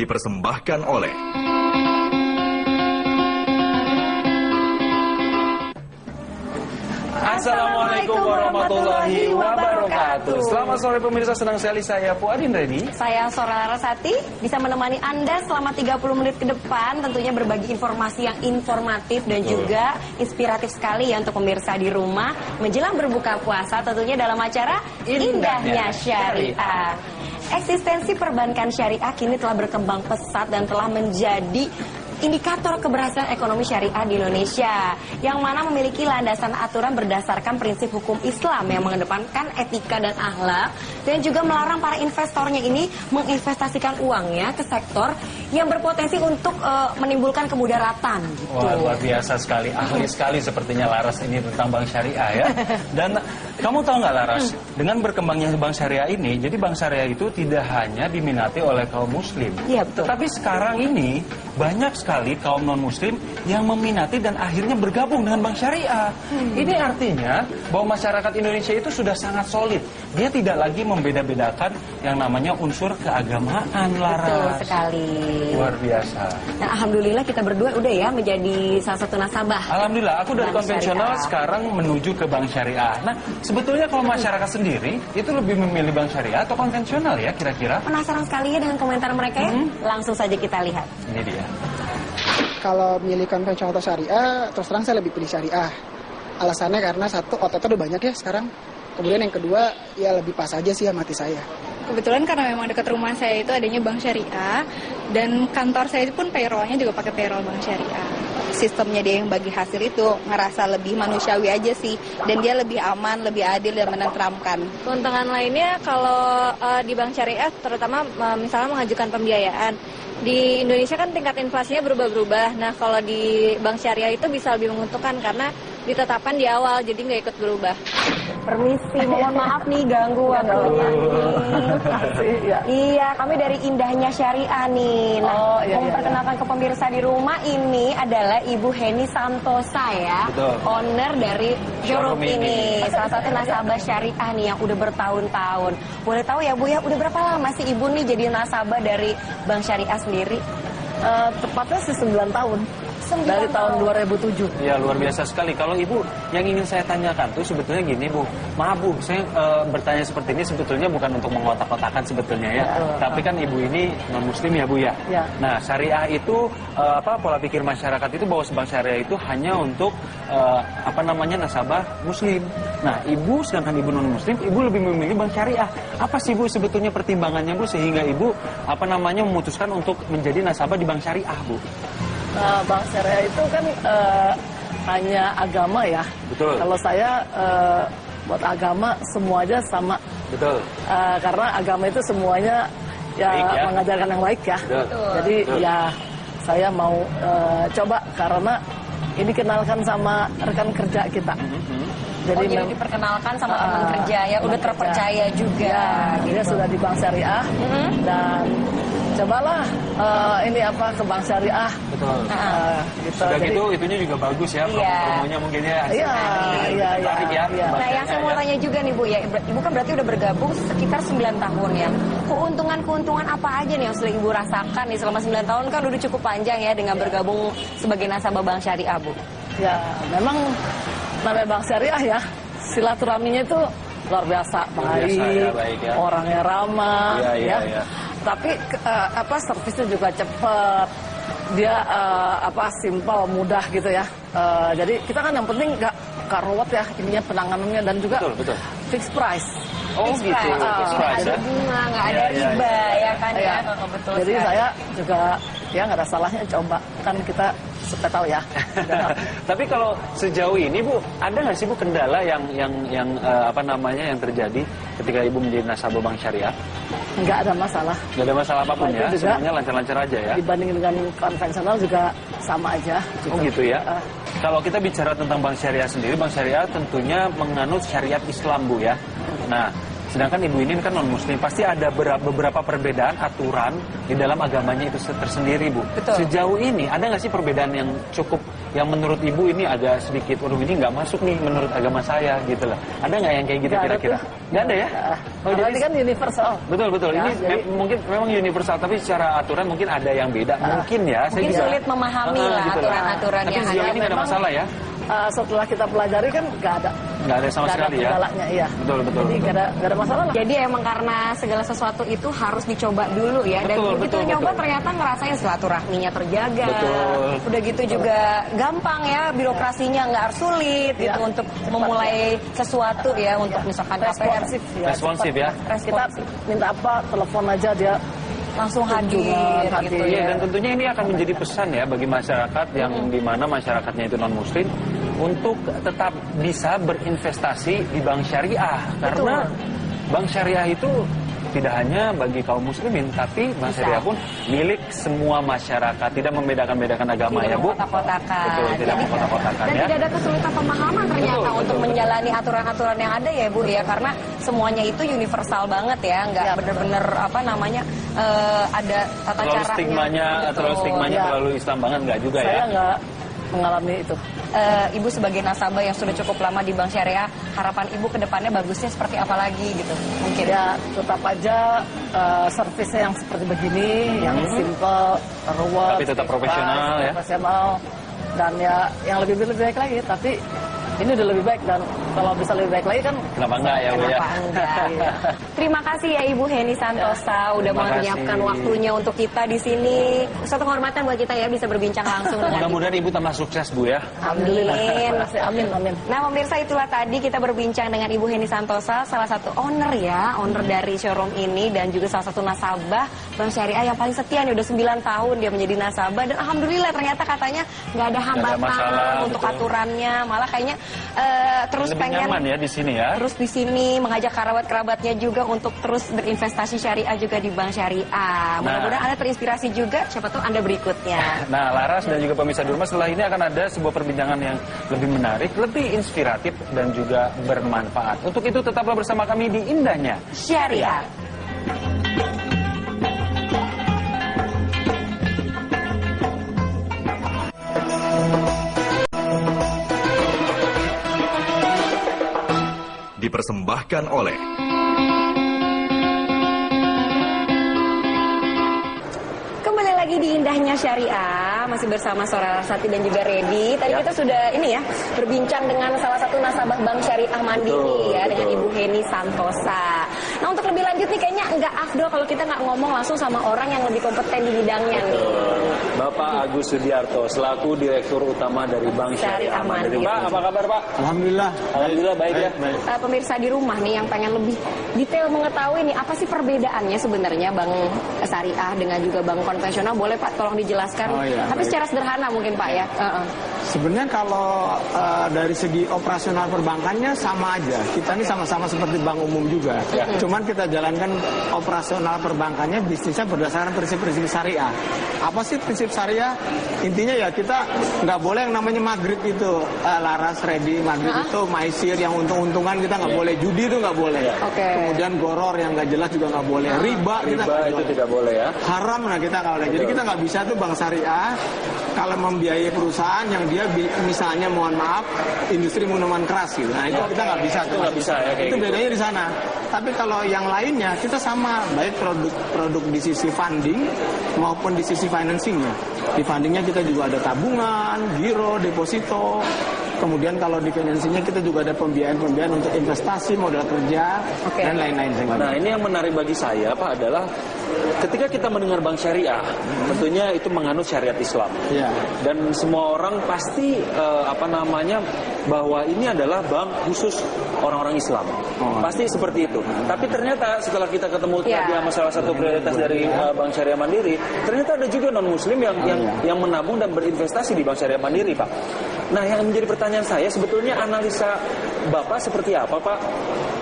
dipersembahkan oleh Assalamualaikum warahmatullahi wabarakatuh. Selamat sore pemirsa, senang sekali saya Fuadin Redi. Saya Sora Larasati, bisa menemani Anda selama 30 menit ke depan, tentunya berbagi informasi yang informatif dan juga inspiratif sekali ya untuk pemirsa di rumah menjelang berbuka puasa, tentunya dalam acara Indahnya Syariah. Eksistensi perbankan syariah kini telah berkembang pesat dan telah menjadi indikator keberhasilan ekonomi syariah di Indonesia, yang mana memiliki landasan aturan berdasarkan prinsip hukum Islam yang mengedepankan etika dan akhlak, dan juga melarang para investornya ini menginvestasikan uangnya ke sektor yang berpotensi untuk menimbulkan kemudaratan. Gitu. Wah, luar biasa sekali, ahli sekali sepertinya Laras ini tentang bank syariah ya. Dan kamu tahu nggak Laras, dengan berkembangnya bank syariah ini, jadi bank syariah itu tidak hanya diminati oleh kaum muslim, Iya, betul. tapi sekarang ini banyak sekali kaum non-muslim yang meminati dan akhirnya bergabung dengan bank syariah. Ini artinya bahwa masyarakat Indonesia itu sudah sangat solid. Dia tidak lagi membeda-bedakan yang namanya unsur keagamaan, Laras. Betul sekali. Luar biasa. Nah, alhamdulillah kita berdua udah ya menjadi salah satu nasabah. Alhamdulillah, aku dari Bank konvensional syariah. sekarang menuju ke bank syariah. Nah, sebetulnya kalau masyarakat sendiri itu lebih memilih bank syariah atau konvensional ya kira-kira? Penasaran sekali ya dengan komentar mereka ya? Langsung saja kita lihat. Ini dia. Kalau milih konvensional atau syariah, terus terang saya lebih pilih syariah. Alasannya karena satu, OTT udah banyak ya sekarang. Kemudian yang kedua, ya lebih pas aja sih sama hati saya. Kebetulan karena memang dekat rumah saya itu adanya bank syariah, dan kantor saya pun payrollnya juga pakai payroll bank syariah. Sistemnya dia yang bagi hasil itu ngerasa lebih manusiawi aja sih, dan dia lebih aman, lebih adil dan menenteramkan. Keuntungan lainnya kalau di bank syariah, terutama misalnya mengajukan pembiayaan. Di Indonesia kan tingkat inflasinya berubah-berubah. Nah, kalau di bank syariah itu bisa lebih menguntungkan karena ditetapkan di awal, jadi nggak ikut berubah. Permisi, mohon maaf nih ganggu waktunya nih. Iya, kami dari Indahnya Syariah nih. Nah, memperkenalkan ke pemirsa di rumah, ini adalah Ibu Heni Santosa ya. Betul. Owner dari showroom Showroom ini. Salah satu nasabah syariah nih yang udah bertahun-tahun. Boleh tahu ya Bu ya, udah berapa lama sih Ibu nih jadi nasabah dari Bank Syariah sendiri? Tepatnya sih 9 tahun. Dari tahun 2007. Ya, luar biasa sekali. Kalau Ibu, yang ingin saya tanyakan tuh sebetulnya gini Bu. Maaf Bu, saya bertanya seperti ini sebetulnya bukan untuk mengotak-kotakan sebetulnya ya. Tapi kan Ibu ini non-muslim ya Bu ya. Ya. Nah, syariah itu pola pikir masyarakat itu bahwa bank syariah itu hanya untuk nasabah muslim. Nah, Ibu sedangkan Ibu non-muslim, Ibu lebih memilih bank syariah. Apa sih Bu sebetulnya pertimbangannya Bu sehingga Ibu memutuskan untuk menjadi nasabah di bank syariah Bu? Bank syariah itu kan hanya agama ya. Betul. Kalau saya buat agama semua aja sama. Betul. Karena agama itu semuanya Baik, ya. mengajarkan yang baik ya. Betul. Jadi Betul. ya saya mau coba karena ini kenalkan sama rekan kerja kita. Jadi diperkenalkan sama teman kerja ya, udah terpercaya juga. Ya, dia sudah di bank syariah dan cobalah ke bank syariah. Betul. Gitu. Sudah Jadi, gitu, itunya juga bagus ya, Iya. promonya mungkin ya. Iya. Menarik ya. Nah, yang saya mau tanya juga nih Bu ya, Ibu kan berarti udah bergabung sekitar 9 tahun ya. Keuntungan apa aja nih yang sudah Ibu rasakan nih selama 9 tahun, kan udah cukup panjang ya dengan bergabung sebagai nasabah bank syariah Bu. Ya, memang namanya bank syariah ya, silaturahminya itu luar biasa, baik ya. orangnya ramah, Iya. Tapi servisnya juga cepat, dia simpel, mudah gitu ya. Jadi kita kan yang penting nggak ruwet ya, ininya penanganannya dan juga Betul. fixed price. Oh gitu. Fixed price, nggak ada bunga, nggak ada riba ya kan ya. Betul Jadi sekali. saya juga ya nggak ada salahnya coba, kan kita supaya tahu ya. Tapi kalau sejauh ini Bu, ada nggak sih Bu kendala yang terjadi ketika Ibu menjadi nasabah bank syariah? Nggak ada masalah. Nggak ada masalah apapun Nah, ya, itu juga semuanya lancar-lancar aja ya. Dibanding dengan konvensional juga sama aja. Oh gitu ya. Kalau kita bicara tentang bank syariah sendiri, bank syariah tentunya menganut syariat Islam Bu ya. Nah, sedangkan Ibu ini kan non-muslim, pasti ada beberapa perbedaan aturan di dalam agamanya itu tersendiri Bu. Betul. Sejauh ini ada nggak sih perbedaan yang cukup yang menurut ibu ini agak sedikit, waduh ini nggak masuk nih menurut agama saya gitu lah. Ada nggak yang kayak gitu Nggak ada kira-kira? tuh. Nggak ada ya? Oh, Jadi kan universal. betul Ya, ini jadi- mungkin memang universal, tapi secara aturan mungkin ada yang beda. Mungkin ya. Saya Mungkin juga- sulit memahami lah gitu aturan-aturan Tapi yang sejauh ada. ini nggak ada Memang- masalah ya? Setelah kita pelajari kan nggak ada. Nggak ada sama Nggak sekali ada ya? kendalanya, iya. Betul. Jadi nggak ada masalah lah. Jadi emang karena segala sesuatu itu harus dicoba dulu ya. Dan Betul, begitu betul, nyoba betul. ternyata ngerasain silaturahminya terjaga. Betul. Udah gitu juga gampang ya, birokrasinya nggak harus sulit gitu Ya, untuk cepat memulai sesuatu ya untuk misalkan KPR. Responsif ya. Responsif cepat. ya? Kita Responsif. minta apa, telepon aja dia Langsung hadir kunjungan, gitu hadir. Iya, ya. dan tentunya ini akan menjadi pesan ya bagi masyarakat yang dimana masyarakatnya itu non muslim untuk tetap bisa berinvestasi di bank syariah, karena bank syariah itu tidak hanya bagi kaum muslimin, tapi bank Bisa. syariah pun milik semua masyarakat, tidak membedakan agama Tidak ya Bu. mengkotak-kotakan. Betul, tidak Jadi- mengkotak-kotakan dan ya. tidak ada kesulitan pemahaman ternyata Betul, untuk betul, menjalani aturan-aturan yang ada ya Bu ya, karena semuanya itu universal banget ya, nggak Ya. bener-bener apa namanya ada tata Terlalu caranya. stigmanya, Betul. Ya. terlalu Islam banget nggak juga saya ya. nggak mengalami itu. Ibu sebagai nasabah yang sudah cukup lama di Bank Syariah, harapan Ibu ke depannya bagusnya seperti apa lagi gitu? Mungkin Ya tetap aja servisnya yang seperti begini, yang simple, ruwet, Tapi tetap profesional, ya. profesional, dan ya yang lebih baik lagi. Tapi ini udah lebih baik, dan kalau bisa lebih baik lagi kan Kenapa enggak ya Bu ya? Kenapa enggak? Terima kasih ya Ibu Heni Santosa udah Terima menyiapkan kasih. waktunya untuk kita di sini. Suatu kehormatan buat kita ya bisa berbincang langsung dengan Ibu. Mudah-mudahan Ibu tambah sukses Bu ya. Amin. Amin, amin. Nah pemirsa, itulah tadi kita berbincang dengan Ibu Heni Santosa, salah satu owner dari showroom ini dan juga salah satu nasabah Bank Syariah yang paling setia nih, udah 9 tahun dia menjadi nasabah, dan alhamdulillah ternyata katanya nggak ada hambatan masalah, untuk betul. aturannya, malah kayaknya terus Lebih pengen nyaman ya di sini ya. terus di sini mengajak kerabat-kerabatnya juga untuk terus berinvestasi syariah juga di Bank Syariah. Mudah-mudahan Anda terinspirasi juga, siapa tahu Anda berikutnya. Nah, Laras dan juga pemirsa di rumah, setelah ini akan ada sebuah perbincangan yang lebih menarik, lebih inspiratif dan juga bermanfaat. Untuk itu tetaplah bersama kami di Indahnya Syariah. Dipersembahkan oleh Kembali lagi di Indahnya Syariah, masih bersama Sora Sati dan juga Redi. Tadi kita sudah ini ya, berbincang dengan salah satu nasabah Bank Syariah Mandiri ya, dengan Ibu Heni Santosa. Nah untuk lebih lanjut nih kayaknya nggak afdol kalau kita nggak ngomong langsung sama orang yang lebih kompeten di bidangnya nih. Bapak Agus Sudiarto selaku Direktur Utama dari Bank Syariah Mandiri. Pak, apa kabar Pak? Alhamdulillah. Alhamdulillah baik ya. Pemirsa di rumah nih yang pengen lebih detail mengetahui nih apa sih perbedaannya sebenarnya Bank Syariah dengan juga bank konvensional, boleh Pak tolong dijelaskan? Oh, iya, Tapi baik. secara sederhana mungkin Pak ya. Sebenarnya kalau dari segi operasional perbankannya sama aja. Kita ini sama-sama seperti bank umum juga. Cuman kita jalankan operasional perbankannya bisnisnya berdasarkan prinsip-prinsip syariah. Apa sih prinsip syariah? Intinya ya kita nggak boleh yang namanya maghrib itu, Laras, Redi, maghrib itu maisir yang untung-untungan kita nggak boleh, judi itu nggak boleh. Oke. Kemudian goror yang nggak jelas juga nggak boleh, riba kita nggak itu boleh. tidak boleh ya. Haram lah kita kalau jadi kita nggak bisa tuh bank syariah kalau membiayai perusahaan yang dia misalnya mohon maaf industri minuman keras gitu. Nah itu kita nggak bisa Itu nggak bisa ya, kayak itu gitu. bedanya di sana. Tapi kalau yang lainnya kita sama, baik produk di sisi funding maupun di sisi financingnya. Di fundingnya kita juga ada tabungan, giro, deposito. Kemudian kalau di financingnya kita juga ada pembiayaan untuk investasi, modal kerja, Oke. dan lain-lain. Nah, ini yang menarik bagi saya Pak adalah ketika kita mendengar bank syariah, tentunya itu menganut syariat Islam. Iya. Dan semua orang pasti bahwa ini adalah bank khusus orang-orang Islam. Oh. Pasti seperti itu. Tapi ternyata setelah kita ketemu Iya. tadi sama salah satu prioritas dari Bank Syariah Mandiri, ternyata ada juga non muslim yang menabung dan berinvestasi di Bank Syariah Mandiri, Pak. Nah, yang menjadi pertanyaan saya sebetulnya analisa Bapak seperti apa, Pak?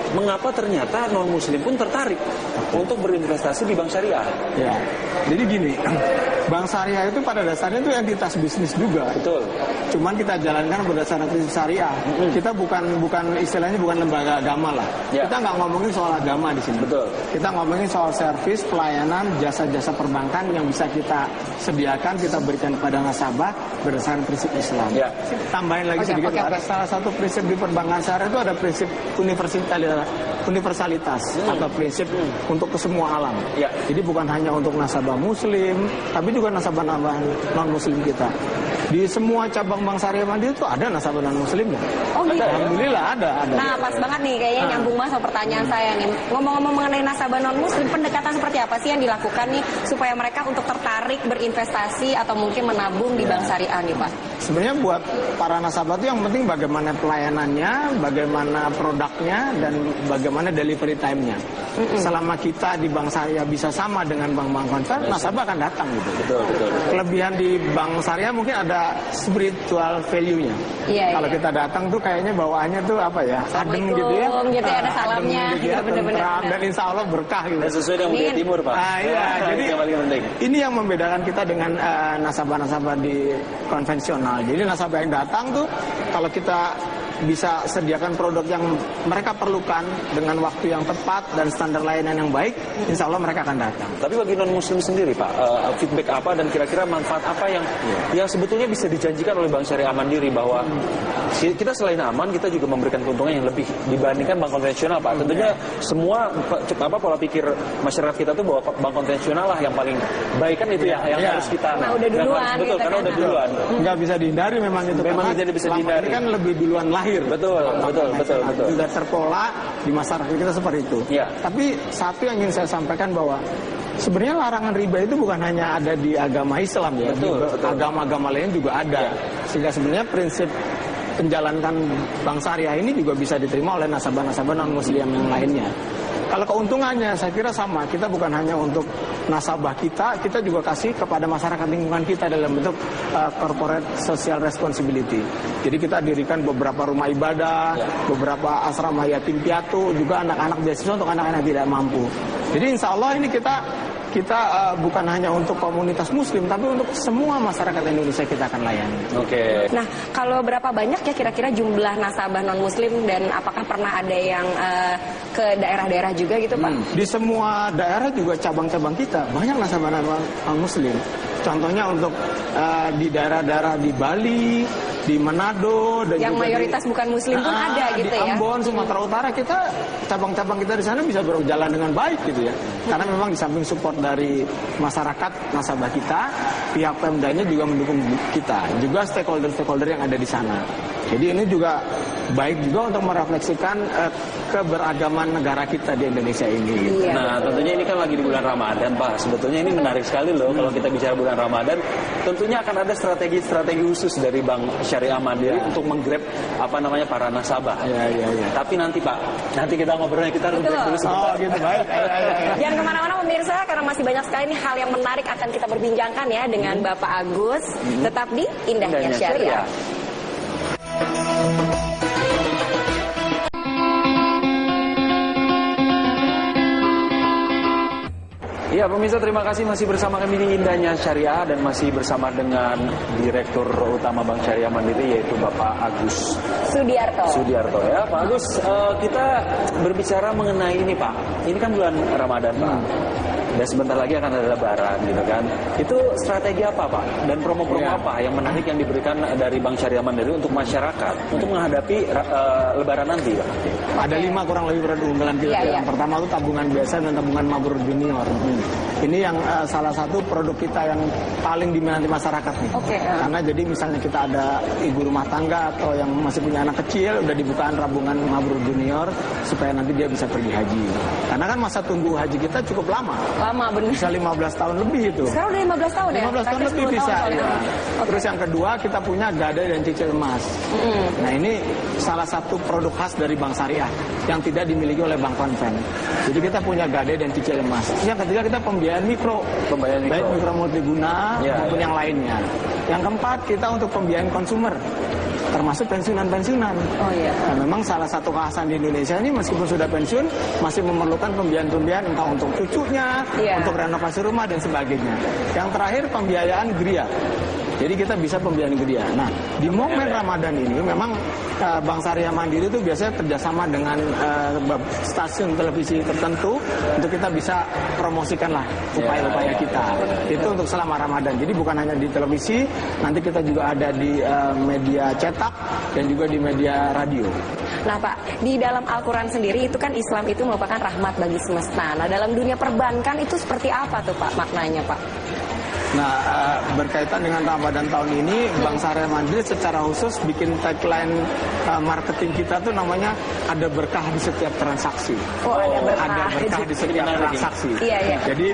Mengapa ternyata non muslim pun tertarik untuk berinvestasi di bank syariah. Ya, jadi gini, bank syariah itu pada dasarnya itu entitas bisnis juga. Betul. Cuman kita jalankan berdasarkan prinsip syariah. Kita bukan istilahnya bukan lembaga agama lah. Ya. Kita nggak ngomongin soal agama di sini. Betul. Kita ngomongin soal servis, pelayanan, jasa-jasa perbankan yang bisa kita sediakan, kita berikan kepada nasabah berdasarkan prinsip Islam. Ya. Tambahin lagi sedikit, ada salah satu prinsip di perbankan syariah itu ada prinsip universalitas atau prinsip untuk ke semua alam. Ya. Jadi bukan hanya untuk nasabah muslim, tapi juga nasabah-nasabah non-muslim kita. Di semua cabang bank syariah Mandiri itu ada nasabah non-muslimnya. Oh gitu. Alhamdulillah ada. Nah, pas banget nih kayaknya nyambung banget sama pertanyaan saya nih. Ngomong-ngomong mengenai nasabah non-muslim, pendekatan seperti apa sih yang dilakukan nih supaya mereka untuk tertarik berinvestasi atau mungkin menabung di bank syariah nih, Pak? Sebenarnya buat para nasabah itu yang penting bagaimana pelayanannya, bagaimana produknya, dan bagaimana delivery time-nya. Selama kita di bank syariah bisa sama dengan bank-bank konven, nasabah akan datang gitu. Betul. Kelebihan di bank syariah mungkin ada spiritual value-nya. Iya, Kalau iya. kita datang tuh kayaknya bawaannya tuh apa ya? Adem gitu ya. Gitu ya, ada salamnya. Adem gitu ya, Gitu, bener-bener. tentram, dan insya Allah berkah gitu. Dan sesuai dengan budaya Amin. timur, Pak. Iya, jadi yang paling penting. ini yang membedakan kita dengan nasabah-nasabah di konvensional. Jadi nasabah yang datang tuh kalau kita bisa sediakan produk yang mereka perlukan dengan waktu yang tepat dan standar layanan yang baik, insya Allah mereka akan datang. Tapi bagi non muslim sendiri Pak, feedback apa dan kira-kira manfaat apa yang sebetulnya bisa dijanjikan oleh Bank Syariah Mandiri bahwa kita selain aman kita juga memberikan keuntungan yang lebih dibandingkan bank konvensional Pak. Tentunya semua pola pikir masyarakat kita tuh bahwa bank konvensional lah yang paling baik kan itu yang harus kita. Nah, udah duluan, betul gitu karena kan. udah duluan. Nggak bisa dihindari memang itu. Memang karena jadi bisa selama dihindari. ini kan lebih duluan lahir. Betul. Sudah terpola di masyarakat kita seperti itu. Ya. Tapi satu yang ingin saya sampaikan bahwa sebenarnya larangan riba itu bukan hanya ada di agama Islam ya, Betul. agama-agama lain juga ada. Ya. Sehingga sebenarnya prinsip penjalankan bank syariah ini juga bisa diterima oleh nasabah-nasabah non-muslim yang lainnya. Kalau keuntungannya saya kira sama, kita bukan hanya untuk nasabah kita juga kasih kepada masyarakat lingkungan kita dalam bentuk corporate social responsibility. Jadi kita dirikan beberapa rumah ibadah, beberapa asrama yatim piatu, juga anak-anak beasiswa untuk anak-anak tidak mampu. Jadi insya Allah ini kita bukan hanya untuk komunitas muslim, tapi untuk semua masyarakat Indonesia kita akan layani. Oke. Nah, kalau berapa banyak ya kira-kira jumlah nasabah non-muslim dan apakah pernah ada yang ke daerah-daerah juga gitu, Pak? Di semua daerah juga cabang-cabang kita banyak nasabah non-muslim. Contohnya untuk di daerah-daerah di Bali, di Manado, dan Yang juga mayoritas bukan muslim pun ada gitu di ya? Ambon, Sumatera Utara, kita cabang-cabang kita di sana bisa berjalan dengan baik gitu ya. Karena memang di samping support dari masyarakat nasabah kita, pihak Pemdanya juga mendukung kita, juga stakeholder-stakeholder yang ada di sana. Jadi ini juga baik juga untuk merefleksikan keberagaman negara kita di Indonesia ini. Iya. Nah, tentunya ini kan lagi di bulan Ramadan, Pak. Sebetulnya ini menarik sekali loh kalau kita bicara bulan Ramadan. Tentunya akan ada strategi-strategi khusus dari Bank Syariah Mandiri untuk menggrab para nasabah. Iya. Tapi nanti Pak, kita ngobrolnya kita harus break dulu sebentar. Oh gitu, baik. Jangan kemana-mana pemirsa, karena masih banyak sekali nih hal yang menarik akan kita perbincangkan ya dengan Bapak Agus. Tetap di Indahnya Syariah. Ya pemirsa, terima kasih masih bersama kami di Indahnya Syariah dan masih bersama dengan Direktur Utama Bank Syariah Mandiri yaitu Bapak Agus Sudiarto ya. Pak Agus, kita berbicara mengenai ini Pak. Ini kan bulan Ramadan Pak. Dan sebentar lagi akan ada Lebaran gitu kan. Itu strategi apa Pak? Dan promo-promo apa yang menarik yang diberikan dari Bank Syariah Mandiri untuk masyarakat untuk menghadapi Lebaran nanti Pak? Ada 5 kurang lebih produk unggulan kita. Yang pertama itu tabungan biasa dan tabungan mabrur junior. Ini yang salah satu produk kita yang paling diminati masyarakat nih. Karena jadi misalnya kita ada ibu rumah tangga atau yang masih punya anak kecil, udah dibukaan tabungan mabrur junior supaya nanti dia bisa pergi haji. Karena kan masa tunggu haji kita cukup lama. Lama benar. Bisa 15 tahun lebih itu. Sekarang udah 15 tahun ya? 15 tahun lebih bisa. Ya. Terus yang kedua kita punya gade dan cicil emas. Nah ini salah satu produk khas dari Bank Syariah yang tidak dimiliki oleh bank konven. Jadi kita punya gade dan cicil emas. Yang ketiga kita pembiayaan mikro. Baik mikro multiguna maupun yang lainnya. Yang keempat kita untuk pembiayaan konsumer. termasuk pensiunan-pensiunan. Oh iya. Nah, memang salah satu kekhasan di Indonesia ini meskipun sudah pensiun masih memerlukan pembiayaan-pembiayaan entah untuk cucunya, untuk renovasi rumah dan sebagainya. Yang terakhir pembiayaan geria. Jadi kita bisa pembiayaan geria. Nah, di momen Ramadan ini memang Bank Syariah Mandiri itu biasanya kerjasama dengan stasiun televisi tertentu untuk kita bisa promosikanlah upaya-upaya kita. Itu untuk selama Ramadan. Jadi bukan hanya di televisi, nanti kita juga ada di media cetak dan juga di media radio. Nah Pak, di dalam Al-Quran sendiri itu kan Islam itu merupakan rahmat bagi semesta. Nah dalam dunia perbankan itu seperti apa tuh Pak maknanya Pak? Nah, berkaitan dengan Ramadan tahun ini, Bank Syariah Mandiri secara khusus bikin tagline marketing kita tuh namanya ada berkah di setiap transaksi. Oh, ada berkah. Ada berkah di setiap transaksi. Iya. Jadi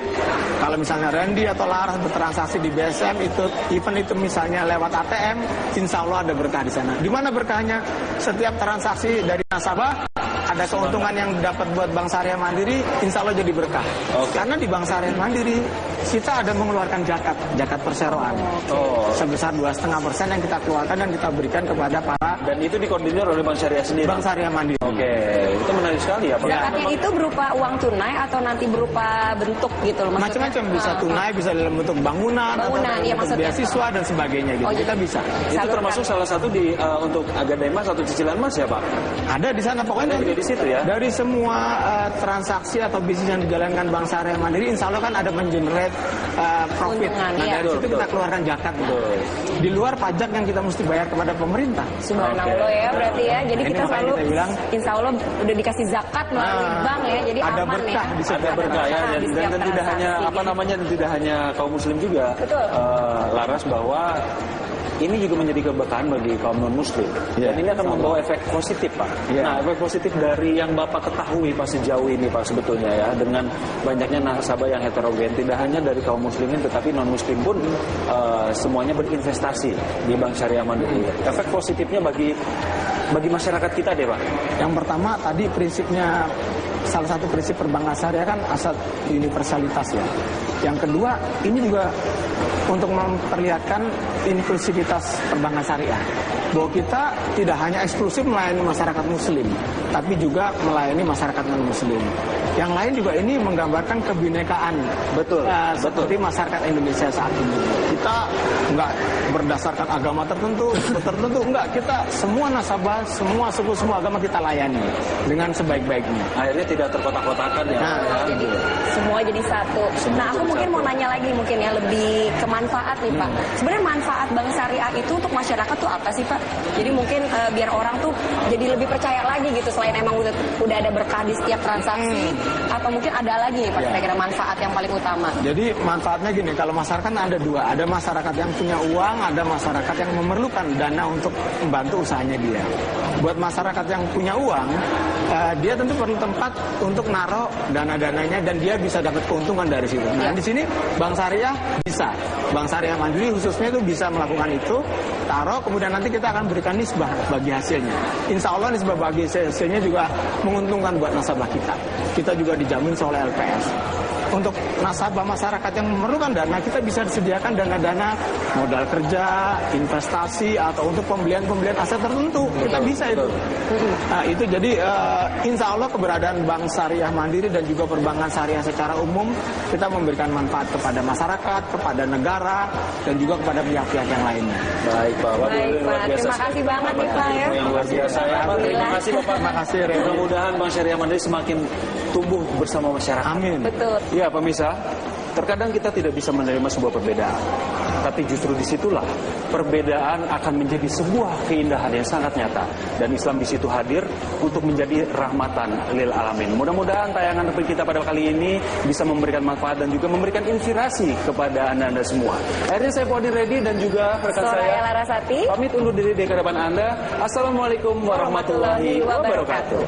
kalau misalnya Randy atau Laras bertransaksi di BSM itu, even itu misalnya lewat ATM, insya Allah ada berkah di sana. Di mana berkahnya? Setiap transaksi dari nasabah ada keuntungan yang dapat buat Bank Syariah Mandiri, insya Allah jadi berkah. Karena di Bank Syariah Mandiri kita ada mengeluarkan zakat perseroan sebesar 2,5% yang kita keluarkan dan kita berikan kepada para, dan itu dikoordinir oleh Bank Syariah sendiri. Bank Syariah Mandiri. Oke, itu menarik sekali ya Pak. Zakatnya itu berupa uang tunai atau nanti berupa bentuk gitu loh maksudnya? Macam-macam, bisa tunai, bisa dalam bentuk bangunan atau iya, bentuk maksudnya. beasiswa dan sebagainya gitu. Kita bisa. Itu termasuk salah satu di untuk Agenda Emas atau cicilan emas ya Pak? Ada di sana pokoknya di situ ya. Dari semua transaksi atau bisnis yang dijalankan Bank Syariah Mandiri, insya Allah kan ada mengenerate profit. Keuntungan, Nah, iya. dari situ kita keluarkan zakat. Di luar pajak yang kita mesti bayar kepada pemerintah. Subhanallah ya berarti ya. Jadi Ini kita makanya selalu kita bilang, insya Allah udah dikasih zakat melalui bank ya. Jadi ada aman berkah ya. di setiap Ada berkah ya, di dan setiap tidak hanya transaksi. tidak hanya kaum muslim juga. Betul. Laras bahwa ini juga menjadi keberkahan bagi kaum non muslim dan ini akan membawa efek positif Pak. Nah efek positif dari yang Bapak ketahui Pak sejauh ini Pak sebetulnya ya, dengan banyaknya nasabah yang heterogen, tidak hanya dari kaum muslimin tetapi non muslim pun semuanya berinvestasi di Bank Syariah Mandiri. Efek positifnya bagi masyarakat kita deh Pak. Yang pertama tadi prinsipnya, salah satu prinsip perbankan syariah kan asal universalitas ya. Yang kedua ini juga untuk memperlihatkan inklusivitas perbankan syariah, bahwa kita tidak hanya eksklusif melayani masyarakat muslim, tapi juga melayani masyarakat non muslim. Yang lain juga ini menggambarkan kebinekaan. Betul. Seperti masyarakat Indonesia saat ini. Kita nggak berdasarkan agama tertentu, enggak. Kita semua nasabah, semua suku, semua agama kita layani dengan sebaik-baiknya. Akhirnya tidak terkotak-kotakan ya. Jadi semua jadi satu. Nah aku mungkin mau nanya lagi mungkin ya lebih ke manfaat nih Pak. Sebenarnya manfaat Bank Syariah itu untuk masyarakat tuh apa sih Pak? Jadi mungkin biar orang tuh jadi lebih percaya lagi gitu, selain emang udah ada berkah di setiap transaksi, atau mungkin ada lagi Pak kira-kira manfaat yang paling utama? Jadi manfaatnya gini, kalau masyarakat ada dua, ada masyarakat yang punya uang, ada masyarakat yang memerlukan dana untuk membantu usahanya dia. Buat masyarakat yang punya uang, dia tentu perlu tempat untuk naruh dana-dananya dan dia bisa dapat keuntungan dari situ. Nah di sini Bank Syariah bisa, Bank Syariah Mandiri khususnya itu bisa melakukan itu, taruh kemudian nanti kita akan berikan nisbah bagi hasilnya. Insya Allah nisbah bagi hasilnya juga menguntungkan buat nasabah kita. Kita juga dijamin oleh LPS. Untuk nasabah masyarakat yang memerlukan dana, kita bisa disediakan dana-dana modal kerja, investasi, atau untuk pembelian aset tertentu. Kita bisa itu. Nah, itu jadi insya Allah keberadaan Bank Syariah Mandiri dan juga perbankan syariah secara umum, kita memberikan manfaat kepada masyarakat, kepada negara, dan juga kepada pihak-pihak yang lainnya. Baik Pak. Baik Pak, terima kasih banget nih Pak ya. Yang luar biasa ya Pak. Terima kasih Bapak. Terima kasih Reno. Mudah-mudahan Bank Syariah Mandiri semakin tumbuh bersama masyarakat. Amin. Betul. Ya pemirsa, terkadang kita tidak bisa menerima sebuah perbedaan. Tapi justru disitulah perbedaan akan menjadi sebuah keindahan yang sangat nyata. Dan Islam di situ hadir untuk menjadi rahmatan lil alamin. Mudah-mudahan tayangan kita pada kali ini bisa memberikan manfaat dan juga memberikan inspirasi kepada anda semua. Akhirnya saya Fuadi Reddy dan juga rekan saya Larasati pamit undur diri dari hadapan Anda. Assalamualaikum warahmatullahi wabarakatuh.